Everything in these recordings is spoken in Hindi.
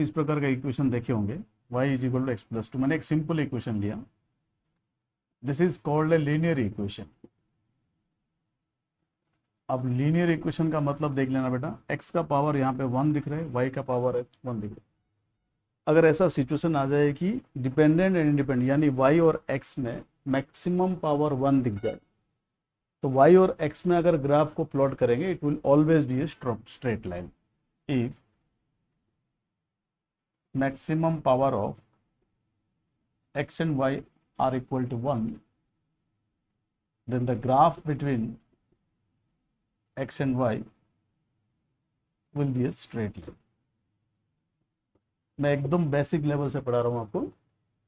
इस प्रकार का इक्वेशन देखे होंगे, y is equal to x plus two. मैंने एक सिंपल इक्वेशन लिया, this is called a linear equation. अब लीनियर इक्वेशन का मतलब देख लेना बेटा, x का पावर यहाँ पे 1 दिख रहा है, y का पावर 1 दिख रहा है। अगर ऐसा सिचुएशन आ जाए कि डिपेंडेंट एंड इंडिपेंडेंट यानी y और x में मैक्सिमम पावर 1 दिख जाए, तो y और x में अगर ग्राफ को प्लॉट करेंगे, it will always be a straight line. If maximum power of x and y are equal to 1, then the graph between x and y will be a straight line। मैं एकदम बेसिक लेवल से पढ़ा रहा हूँ आपको।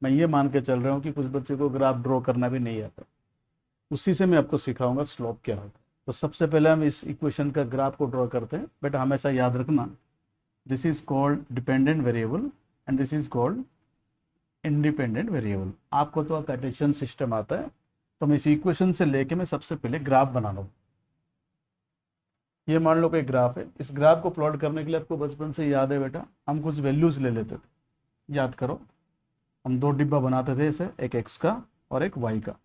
मैं ये मान के चल रहा हूँ कि कुछ बच्चे को ग्राफ ड्रॉ करना भी नहीं आता, उसी से मैं आपको सिखाऊंगा स्लोप क्या होता है। तो सबसे पहले हम इस इक्वेशन का ग्राफ को ड्रॉ करते हैं। बेटा हमेशा याद रखना, this is called dependent variable and this is called independent variable. आपको तो कार्टेशियन सिस्टम आता है, तो मैं इस इक्वेशन से लेके मैं सबसे पहले ग्राफ बना लूँ। ये मान लो कोई ग्राफ है, इस ग्राफ को प्लॉट करने के लिए आपको बचपन से याद है बेटा, हम कुछ वैल्यूज ले लेते थे। याद करो, हम दो डिब्बा बनाते थे ऐसे, एक एक्स का और एक वाई का।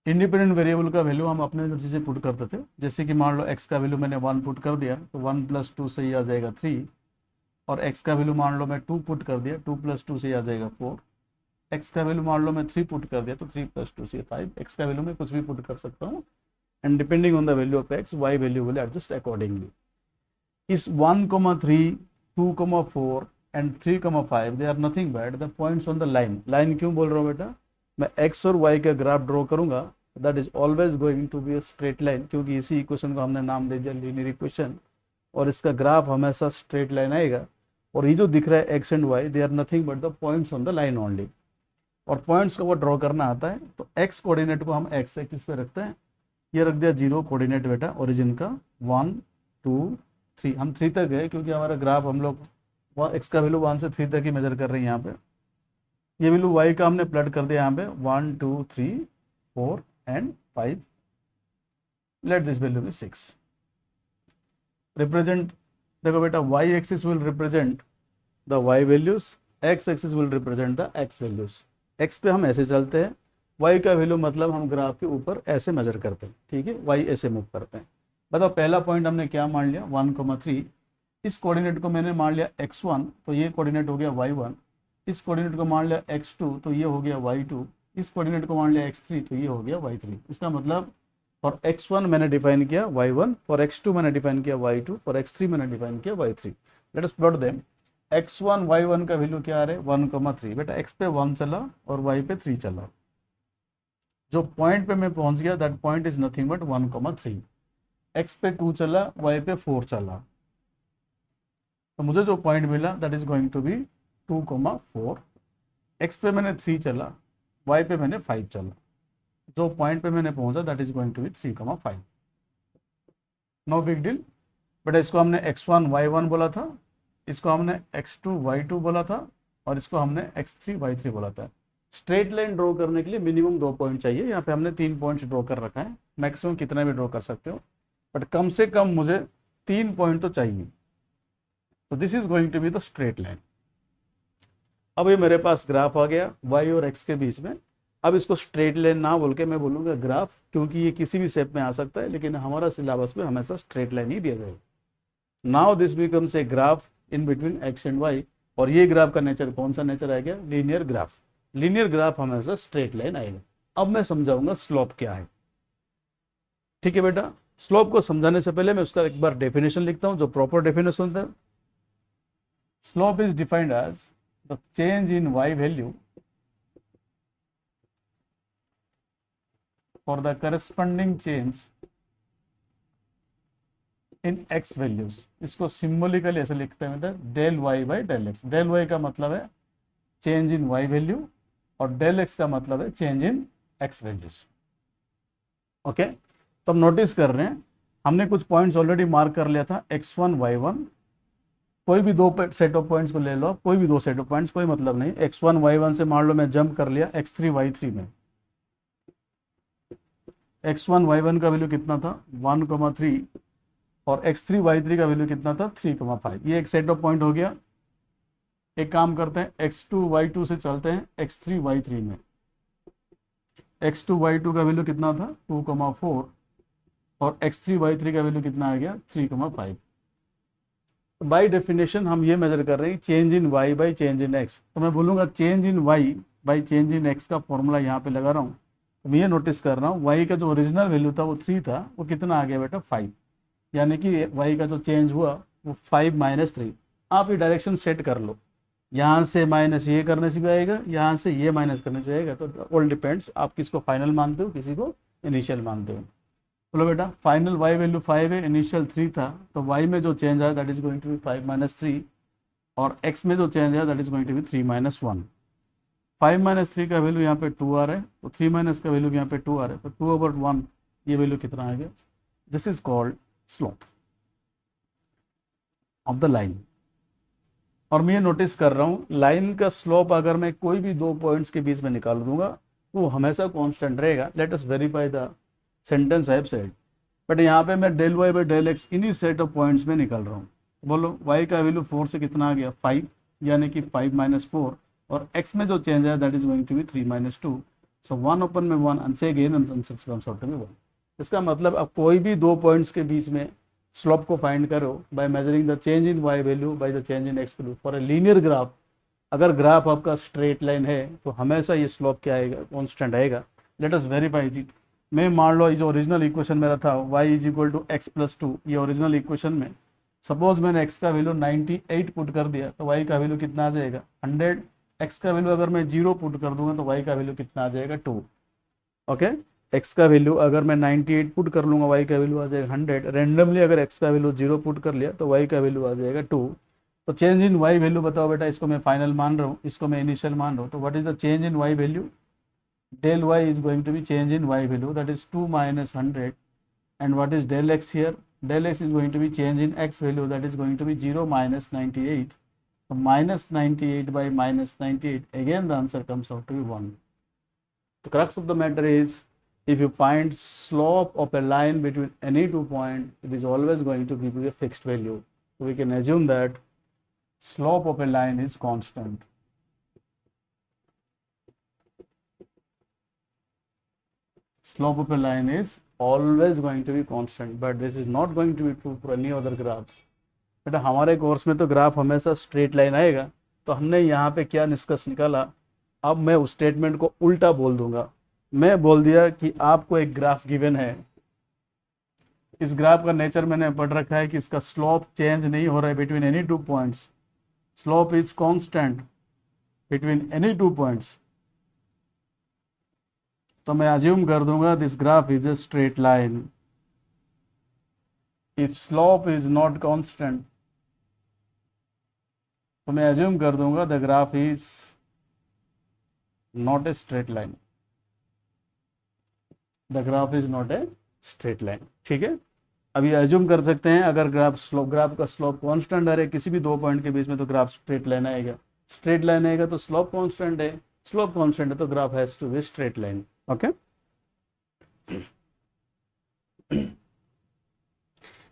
इंडिपेंडेंट वेरिएबल का वैल्यू हम अपने मर्जी से पुट करते थे। जैसे कि मान लो एक्स का वैल्यू मैंने 1 पुट कर दिया, तो 1 + 2 से ही आ जाएगा 3। और x का वैल्यू मान लो मैं 2 पुट कर दिया, 2 + 2 से आ जाएगा 4। x का वैल्यू मान लो मैं 3 पुट कर दिया, तो 3 + 2 से 5। x का वैल्यू मैं कुछ भी पुट कर सकता हूँ, and depending on the value of x, y value will adjust accordingly. इस 1, 3, 2, 4 and 3, 5 they are nothing but the points on the line. Line क्यों बोल रहा हूँ बेटा, मैं x और y का ग्राफ ड्रॉ करूंगा, that is always going to be a straight line, क्योंकि इसी इक्वेशन को हमने नाम दे दिया लीनियर इक्वेशन, और इसका ग्राफ हमेशा स्ट्रेट लाइन आएगा। और ये जो दिख रहा है x and y, they are nothing but the points on the line only. और पॉइंट्स को वो ड्रॉ करना आता है, तो एक्स कोऑर्डिनेट को हम एक्स एक्सिस पे रखते हैं। ये रख दिया 0 कोऑर्डिनेट बेटा, ओरिजिन का 1, 2, 3। हम 3 तक गए क्योंकि हमारा ग्राफ हम लोग एक्स का वैल्यू 1 से 3 तक ही मेजर कर रहे हैं यहाँ पे। ये वैल्यू वाई का हमने प्लॉट कर दिया यहाँ पे 1, 2, 3, 4 and 5। Let this value be 6। Represent, देखो बेटा y axis will represent the y values, x axis will represent the x values. x पे हम ऐसे चलते हैं, y का वैल्यू मतलब हम ग्राफ के ऊपर ऐसे मेजर करते हैं, ठीक है, y ऐसे मूव करते हैं। बताओ पहला पॉइंट हमने क्या मान लिया, 1, 3। इस कोऑर्डिनेट को मैंने मान लिया x1, तो ये कोऑर्डिनेट हो गया y1। इस कोऑर्डिनेट को मान लिया x2, तो ये हो गया y2। इस कोऑर्डिनेट को मान लिया x3, तो ये हो गया y3। इसका मतलब फॉर x1 मैंने डिफाइन किया y1, फॉर x2 मैंने डिफाइन किया y2, फॉर x3 मैंने डिफाइन किया y3। Let us plot them. x1 y1 का वैल्यू क्या आ रहा है, 1, 3। बेटा x पे 1 चला और y पे 3 चला। जो पॉइंट पे मैं पहुंच गया, that point is nothing but 1, 3। x पे 2 चला, y पे 4 चला, तो मुझे जो पॉइंट मिला that is going to be 2, 4। x पे मैंने 3 चला, y पे मैंने 5 चला, जो पॉइंट पे मैंने पहुंचा that is going to be 3, 5। No big deal. But इसको हमने x1 y1 बोला था, इसको हमने x2 y2 बोला था, और इसको हमने x3 y3 बोला था। स्ट्रेट लाइन ड्रॉ करने के लिए मिनिमम 2 पॉइंट चाहिए। यहाँ पे हमने 3 पॉइंट्स ड्रॉ कर रखा है, मैक्सिमम कितना भी ड्रॉ कर सकते हो, बट कम से कम मुझे 3 पॉइंट तो चाहिए। तो this is going to be the straight line. अब ये मेरे पास ग्राफ आ गया y और x के बीच में। अब इसको स्ट्रेट लाइन ना बोल के मैं बोलूँगा ग्राफ, क्योंकि ये किसी भी शेप में आ सकता है, लेकिन हमारा सिलेबस में हमेशा स्ट्रेट लाइन ही दिया जाएगा। Now this becomes a graph in between x and y. और ये ग्राफ का नेचर कौन सा नेचर आ गया, लीनियर ग्राफ। लीनियर ग्राफ हमेशा स्ट्रेट लाइन आएगा। अब मैं समझाऊंगा स्लोप क्या है, ठीक है बेटा। स्लोप को समझाने से पहले मैं उसका एक बार डेफिनेशन लिखता हूं, जो प्रॉपर डेफिनेशन होता है। Slope is defined as the change in y value for the corresponding change in x values। इसको सिंबॉलिकली ऐसे लिखते हैं बेटा, del y by del x। del y का मतलब है चेंज इन y वैल्यू, और del x का मतलब है change in x values. Okay, तो हम नोटिस कर रहे हैं, हमने कुछ पॉइंट्स ऑलरेडी मार्क कर लिया था, x1 y1। कोई भी 2 सेट ऑफ पॉइंट्स को ले लो, कोई भी 2 सेट ऑफ पॉइंट्स, कोई मतलब नहीं। x1 y1 से मान लो मैं जंप कर लिया x3 y3 में। x1 y1 का वैल्यू कितना था, 1, 3, और x3 y3 का वैल्यू कितना था, 3, 5। ये एक सेट ऑफ पॉइंट हो गया। एक काम करते हैं, x2 y2 से चलते हैं x3 y3 में। x2 y2 का वैल्यू कितना था 2,4 और x3 y3 का वैल्यू कितना आ गया 3,5। बाय डेफिनेशन हम ये मेजर कर रहे हैं change in y by change in x। तो मैं बोलूँगा change in y by change in x का फॉर्मूला यहाँ पे लगा रहा हूँ। तो मैं ये नोटिस कर रहा हूँ y का जो ओरिजिनल वैल्यू था वो 3 था, वो कितना आ गया बेटा 5, यानी कि y का जो चेंज हुआ वो 5 - 3। आप ये डायरेक्शन सेट कर लो, यहाँ से माइनस ये करने से भी आएगा, यहाँ से ये माइनस करने से आएगा। तो ऑल डिपेंड्स आप किसको फाइनल मानते हो, किसी को इनिशियल मानते हो। बोलो बेटा फाइनल y वैल्यू 5 है, इनिशियल 3 था, तो y में जो चेंज आया that is going to be 5 - 3 और x में जो चेंज आया that is going to be 3 - 1। 5 - 3 का वैल्यू यहाँ पे 2 आ रहा है, तो 3 माइनस का वैल्यू यहाँ पे 2 आ रहा है, तो 2/1 ये वैल्यू कितना आ गया। This is called slope of the line. और मैं ये नोटिस कर रहा हूँ लाइन का स्लोप अगर मैं कोई भी दो पॉइंट्स के बीच में निकाल दूंगा तो वो हमेशा कांस्टेंट रहेगा। Let us verify the sentence I have said. But यहाँ पे मैं del y by del x इन्हीं सेट ऑफ पॉइंट्स में निकाल रहा हूँ। बोलो y का वैल्यू 4 से कितना आ गया 5, यानी कि 5 - 4 और x में जो चेंज है that is going to be 3 - 2। So 1/1 answer again answer comes out to be 1। इसका मतलब अब कोई भी दो पॉइंट्स के बीच में स्लोप को फाइंड करो by measuring the change in y value by the change in x value for a linear graph. अगर ग्राफ आपका स्ट्रेट लाइन है तो हमेशा ये स्लोप क्या आएगा, कांस्टेंट आएगा। लेट अस वेरीफाई जी। मैं मान लो ये जो ओरिजिनल इक्वेशन मेरा था y = x + 2, ये ओरिजिनल इक्वेशन में सपोज मैंने x का वैल्यू 98 पुट कर दिया तो y का वैल्यू कितना आ जाएगा 100। x का वैल्यू अगर मैं 0 पुट कर दूंगा तो y का वैल्यू कितना आ जाएगा 2। ओके, x का वैल्यू अगर मैं 98 पुट कर लूँगा y का वैल्यू आ जाएगा 100। रेंडमली अगर x का वैल्यू 0 पुट कर लिया तो y का वैल्यू आ जाएगा 2। तो चेंज इन y वैल्यू बताओ बेटा, इसको मैं फाइनल मान रहा हूँ, इसको मैं इनिशियल मान रहा हूँ। तो what is the change in y value, del y is going to be change in y value, that is 2 - 100, and what is del x here, del x is going to be change in x value, that is going to be 0 - 98. So -98 by -98, again the answer comes out to be 1. The crux of the matter is if you find slope of a line between any two points, it is always going to give you a fixed value. So we can assume that slope of a line is constant. Slope of a line is always going to be constant, but this is not going to be true for any other graphs. बेटा हमारे कोर्स में तो ग्राफ हमेशा स्ट्रेट लाइन आएगा, तो हमने यहाँ पे क्या निष्कर्ष निकाला। अब मैं उस स्टेटमेंट को उल्टा बोल दूंगा। मैं बोल दिया कि आपको एक ग्राफ गिवन है, इस ग्राफ का नेचर मैंने पढ़ रखा है कि इसका स्लोप चेंज नहीं हो रहा है between any two points, slope is constant between any two points. तो मैं अज्यूम कर दूंगा this graph is a straight line, it's slope is not constant. तो मैं अज्यूम कर दूंगा the graph is not a straight line, the graph is not a straight line. ठीक है, अभी अज्यूम कर सकते हैं अगर ग्राफ का स्लोप कांस्टेंट है किसी भी दो पॉइंट के बीच में तो ग्राफ स्ट्रेट लाइन आएगा, स्ट्रेट लाइन आएगा तो स्लोप कांस्टेंट है, स्लोप कांस्टेंट है तो graph has to be straight line. Okay,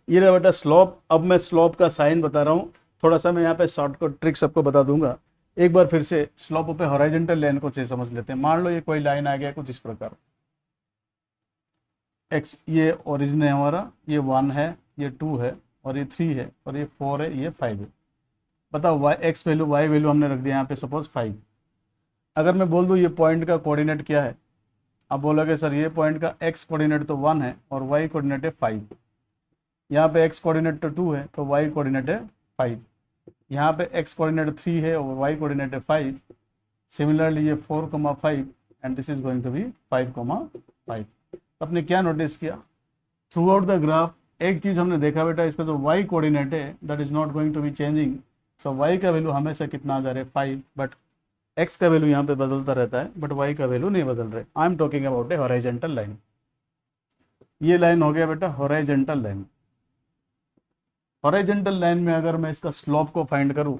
ये रहा बेटा स्लोप। अब मैं स्लोप का साइन बता रहा हूँ, थोड़ा सा मैं यहाँ पे शॉर्टकट ट्रिक्स आपको बता दूंगा। एक बार फिर से स्लोप पे हॉरिजॉन्टल लाइन को से समझ लेते हैं। मान लो ये कोई लाइन आ गया कुछ इस प्रकार, एक्स ये ओरिजिन है हमारा, ये 1 है, ये 2 है और ये 3 है और ये 4 है, ये 5 है। बताओ y x value y value हमने रख दिया यहाँ पे सपोज 5। अगर मैं बोल दूँ ये पॉइंट का कोऑर्डिनेट क्या है, अब बोलोगे सर ये पॉइंट का एक्स कोऑर्डिनेट तो 1 है और वाई कोऑर्डिनेट है 5। यहाँ पे एक्स कोऑर्डिनेट तो 2 है तो वाई कोऑर्डिनेट है 5। यहाँ पे एक्स कोऑर्डिनेट 3 है और वाई कोऑर्डिनेट है 5। सिमिलरली ये 4,5 and this is going to be 5,5। आपने क्या नोटिस किया थ्रू आउट द ग्राफ, एक चीज़ हमने देखा बेटा, इसका जो वाई कोऑर्डिनेट है that is not going to be changing. So y का वैल्यू हमेशा कितना आ जा रहा है 5, बट एक्स का वैल्यू यहाँ पे बदलता रहता है बट वाई का वैल्यू नहीं बदल रहा है। I am talking about A horizontal line. ये लाइन हो गया बेटा हॉरिजॉन्टल लाइन। हॉरिजॉन्टल लाइन में अगर मैं इसका स्लोप को फाइंड करूँ,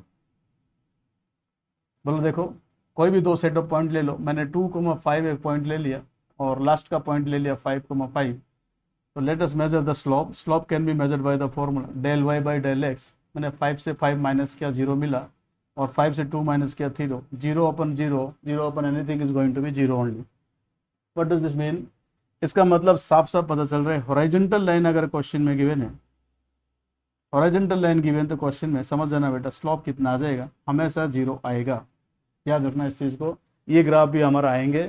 बोलो देखो कोई भी दो सेट ऑफ पॉइंट ले लो, मैंने 2,5 एक पॉइंट ले लिया और लास्ट का पॉइंट ले लिया 5,5। तो let us measure the slope. Slope can be measured by the formula del y by del x। मैंने 5 से 5 माइनस किया 0 मिला, और 5 से 2 माइनस किया 0, 0 अपन 0, 0 अपन anything is going to be 0 only. What does this mean? इसका मतलब साफ साफ पता चल रहा है, हॉरिजॉन्टल लाइन अगर क्वेश्चन में गिवन है, हॉरिजॉन्टल लाइन गिवन तो क्वेश्चन में समझ जाना बेटा स्लोप कितना आ जाएगा, हमेशा 0 आएगा। याद रखना इस चीज़ को। ये ग्राफ भी हमारा आएंगे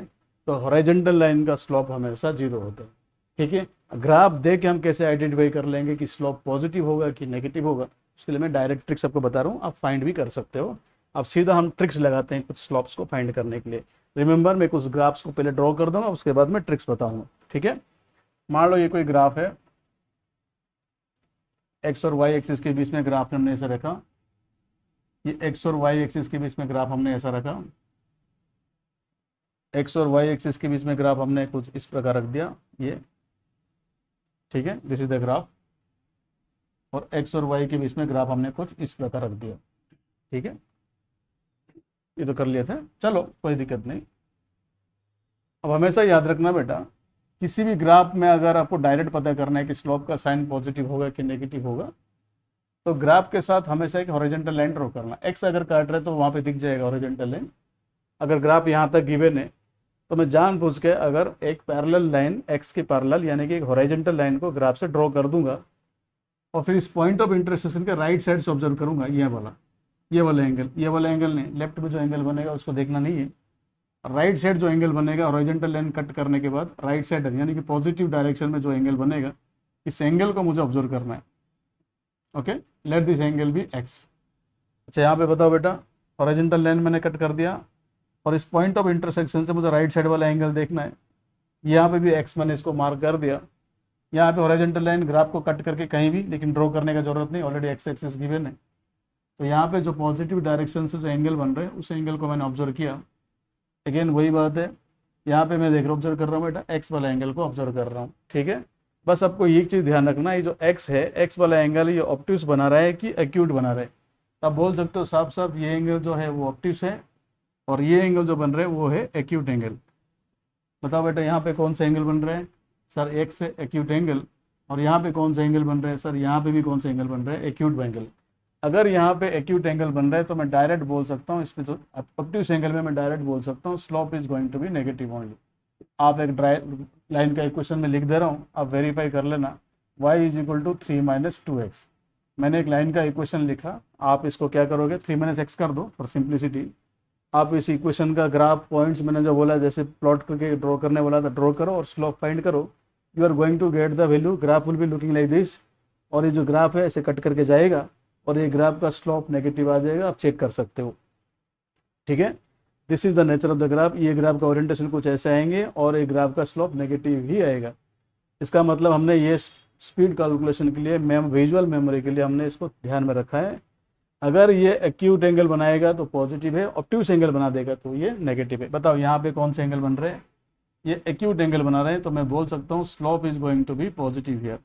तो हॉरिजॉन्टल लाइन का स्लोप हमेशा 0 होता है। ठीक है, ग्राफ देख के हम कैसे आइडेंटिफाई कर लेंगे कि स्लोप पॉजिटिव होगा कि नेगेटिव होगा, उसके लिए मैं डायरेक्ट ट्रिक्स आपको बता रहा हूँ, आप फाइंड भी कर सकते हो। अब सीधा हम ट्रिक्स लगाते हैं कुछ स्लोप्स को फाइंड करने के लिए। रिमेंबर, मैं कुछ ग्राफ्स को पहले ड्रॉ कर दूंगा, उसके बाद मैं ट्रिक्स बताऊंगा। ठीक है, मान लो ये कोई ग्राफ है, एक्स और वाई एक्सिस के बीच में ग्राफ हमने ऐसा रखा, ये एक्स और वाई एक्सिस के बीच में ग्राफ हमने ऐसा रखा, एक्स और वाई एक्सिस के बीच में ग्राफ हमने कुछ इस प्रकार रख दिया ये। ठीक है, दिस इज द ग्राफ, और एक्स और वाई के बीच में ग्राफ हमने कुछ इस प्रकार रख दिया। ठीक है, ये तो कर लिए थे, चलो कोई दिक्कत नहीं। अब हमेशा याद रखना बेटा, किसी भी ग्राफ में अगर आपको डायरेक्ट पता करना है कि स्लोप का साइन पॉजिटिव होगा कि नेगेटिव होगा, तो ग्राफ के साथ हमेशा एक हॉरिजॉन्टल लाइन ड्रॉ करना। एक्स अगर काट रहे तो वहाँ पे दिख जाएगा हॉरिजॉन्टल लाइन। अगर ग्राफ यहाँ तक गिवन है तो मैं जानबूझ के अगर एक पैरेलल लाइन एक्स के पैरेलल यानी कि एक हॉरिजॉन्टल लाइन को ग्राफ से ड्रॉ कर दूंगा, और फिर इस पॉइंट ऑफ इंटरसेक्शन के राइट साइड से ऑब्जर्व करूंगा ये वाला एंगल, ये वाला एंगल नहीं, लेफ्ट में जो एंगल बनेगा उसको देखना नहीं है, राइट साइड जो एंगल बनेगा हॉरिजॉन्टल लाइन कट करने के बाद राइट साइड यानी कि पॉजिटिव डायरेक्शन में जो एंगल बनेगा, इस एंगल को मुझे ऑब्जर्व करना है। Okay, let this angle be x. अच्छा, यहाँ पे बताओ बेटा, हॉरिजॉन्टल लाइन मैंने कट कर दिया और इस पॉइंट ऑफ इंटरसेक्शन से मुझे राइट साइड वाला एंगल देखना है, यहाँ पे भी एक्स मैंने इसको मार्क कर दिया। यहाँ पे हॉरिजॉन्टल लाइन ग्राफ को कट करके कहीं भी, लेकिन ड्रॉ करने का जरूरत नहीं, ऑलरेडी एक्स एक्सिस गिवन है। तो यहाँ पे जो पॉजिटिव डायरेक्शन से जो एंगल बन रहे हैं उस एंगल को मैंने ऑब्जर्व किया। अगेन वही बात है, यहाँ पे मैं देख रहा हूँ, ऑब्जर्व कर रहा हूँ बेटा, एक्स वाला एंगल को ऑब्जर्व कर रहा हूँ। ठीक है, बस आपको एक चीज़ ध्यान रखना, ये जो एक्स है, एक्स वाला एंगल ये ऑब्ट्यूस बना रहा है कि एक्यूट बना रहा है। आप बोल सकते हो साफ साफ ये एंगल जो है वो ऑब्ट्यूस है और ये एंगल जो बन रहा है वो है एक्यूट एंगल। बताओ बेटा, यहाँ पे कौन सा एंगल बन रहा है? सर एक्स है एक्यूट एंगल। और यहाँ पे कौन सा एंगल बन रहा है? सर यहाँ पे भी कौन सा एंगल बन रहा है? Acute angle. अगर यहाँ पे एक्यूट एंगल बन रहा है तो मैं डायरेक्ट बोल सकता हूँ, इसमें जो ऑब्ट्यूस एंगल में मैं डायरेक्ट बोल सकता हूँ slope is going to be negative only. आप एक लाइन का इक्वेशन में लिख दे रहा हूँ, आप वेरीफाई कर लेना, y is equal to 3 minus 2x। मैंने एक लाइन का इक्वेशन लिखा, आप इसको क्या करोगे, 3 माइनस एक्स कर दो फॉर सिंप्लिसिटी। आप इस इक्वेशन का ग्राफ पॉइंट्स मैंने जो बोला, जैसे प्लॉट करके ड्रॉ करने वाला था, ड्रॉ करो और स्लोप फाइंड करो। You are going to get the value, graph will be looking like this. और ये जो ग्राफ है ऐसे कट करके जाएगा और ये ग्राफ का स्लोप नेगेटिव आ जाएगा, आप चेक कर सकते हो। ठीक है, this is the nature of the graph. ये ग्राफ का ओरिएंटेशन कुछ ऐसे आएंगे और एक ग्राफ का स्लोप नेगेटिव ही आएगा। इसका मतलब हमने ये स्पीड कैलकुलेशन के लिए, विजुअल मेमोरी के लिए हमने इसको ध्यान में रखा है। अगर ये एक्यूट एंगल बनाएगा तो पॉजिटिव है, ऑब्ट्यूस एंगल बना देगा तो ये नेगेटिव है। बताओ यहाँ पे कौन से एंगल बन रहे हैं? ये एक्यूट एंगल बना रहे हैं, तो मैं बोल सकता हूँ slope is going to be positive here.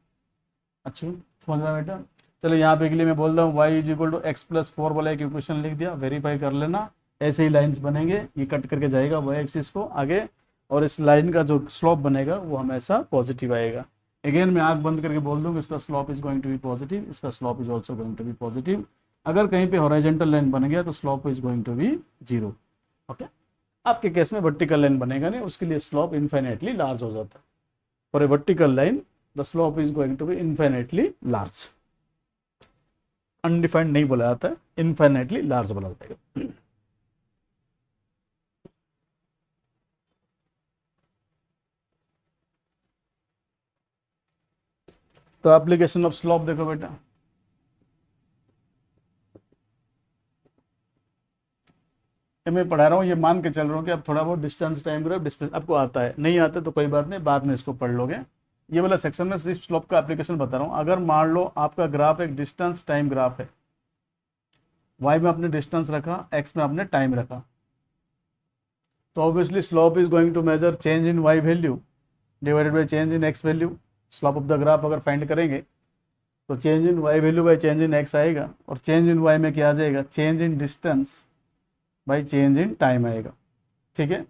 अच्छा, समझ रहा बेटा? चलो यहाँ पे के लिए मैं बोल रहा हूँ y is equal to x plus 4 वाला एक इक्वेशन लिख दिया, वेरीफाई कर लेना। ऐसे ही लाइंस बनेंगे, ये कट करके जाएगा y एक्सिस को आगे, और इस लाइन का जो स्लोप बनेगा वो हमेशा पॉजिटिव आएगा। अगेन मैं आँख बंद करके बोल दूँ इसका slope is going to be positive, इसका slope is also going to be positive. अगर कहीं पे हॉरिजॉन्टल लाइन बन गया तो slope is going to be 0। Okay, आपके केस में वर्टिकल लाइन बनेगा नहीं, उसके लिए स्लोप इन्फाइनेटली लार्ज हो जाता है। For a vertical line the slope is going to be infinitely large. Undefined नहीं बोला जाता है, इन्फाइनेटली लार्ज बोला जाता है। तो एप्लीकेशन ऑफ स्लोप देखो बेटा, मैं पढ़ा रहा हूँ, ये मान के चल रहा हूँ कि आप थोड़ा बहुत डिस्टेंस टाइम ग्राफ डिस्टेंस आपको आता है, नहीं आता तो कोई बात नहीं, बाद में इसको पढ़ लोगे। ये वाला सेक्शन में सिर्फ स्लोप का एप्लीकेशन बता रहा हूँ। अगर मान लो आपका ग्राफ एक डिस्टेंस टाइम ग्राफ है, y में आपने डिस्टेंस रखा, x में आपने टाइम रखा, तो obviously slope is going to measure change in y value divided by change in x value. Slope of the graph अगर फाइंड करेंगे तो change in y value by change in x आएगा, और चेंज इन y में क्या आ जाएगा, change in distance by change in time आएगा। ठीक है,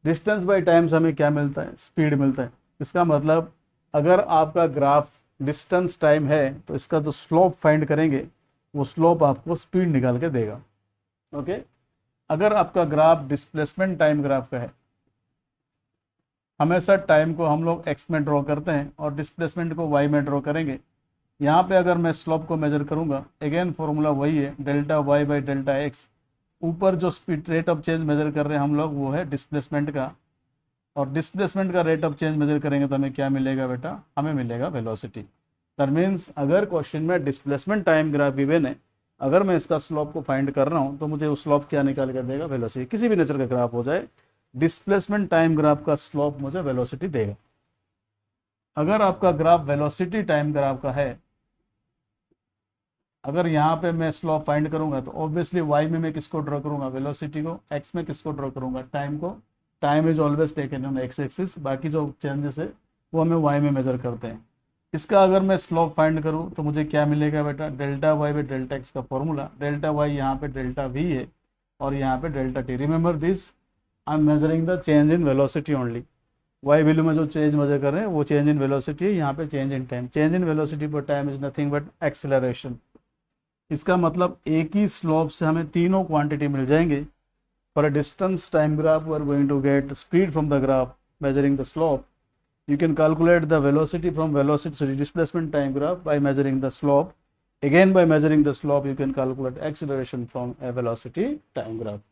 डिस्टेंस बाई टाइम से हमें क्या मिलता है, स्पीड मिलता है। इसका मतलब अगर आपका ग्राफ डिस्टेंस टाइम है तो इसका जो स्लोप फाइंड करेंगे वो स्लोप आपको स्पीड निकाल के देगा। ओके। अगर आपका ग्राफ डिस्प्लेसमेंट टाइम ग्राफ का है, हमेशा टाइम को हम लोग एक्स में ड्रॉ करते हैं और डिस्प्लेसमेंट को वाई में ड्रॉ करेंगे। यहाँ पे अगर मैं स्लोप को मेजर करूँगा, अगेन फॉर्मूला वही है, delta y by delta x. ऊपर जो speed rate of change measure कर रहे हैं हम लोग वो है डिस्प्लेसमेंट का, और डिस्प्लेसमेंट का रेट ऑफ चेंज मेजर करेंगे तो हमें क्या मिलेगा बेटा, हमें मिलेगा वेलोसिटी। दैट मीन्स अगर क्वेश्चन में डिस्प्लेसमेंट टाइम ग्राफ गिवन है, अगर मैं इसका स्लोप को फाइंड कर रहा हूँ तो मुझे उस स्लोप क्या निकाल कर देगा, वेलोसिटी। किसी भी नेचर का ग्राफ हो जाए, डिस्प्लेसमेंट टाइम ग्राफ का स्लोप मुझे वेलोसिटी देगा। अगर आपका ग्राफ वेलोसिटी टाइम ग्राफ का है, अगर यहाँ पे मैं स्लोप फाइंड करूंगा तो ऑब्वियसली वाई में मैं किसको ड्रॉ करूंगा, वेलोसिटी को। एक्स में किसको ड्रॉ करूंगा, टाइम को। Time is always taken on x axis, बाकी जो चेंजेस है वो हमें वाई में मेजर करते हैं। इसका अगर मैं स्लोप फाइंड करूँ तो मुझे क्या मिलेगा बेटा, delta y by delta x का फॉर्मूला। डेल्टा वाई यहाँ पे डेल्टा वी है और यहाँ पे delta t. Remember this, I am measuring the change in velocity only. Y value में जो चेंज मेजर कर रहे हैं वो चेंज इन वेलोसिटी है, यहाँ पे change in time. Change in velocity per time is nothing but acceleration. इसका मतलब एक ही स्लोप से हमें तीनों क्वांटिटी मिल जाएंगे। For a distance time graph we are going to get speed from the graph measuring the slope. You can calculate the velocity from velocity, sorry, displacement time graph by measuring the slope. Again, by measuring the slope, you can calculate acceleration from a velocity time graph.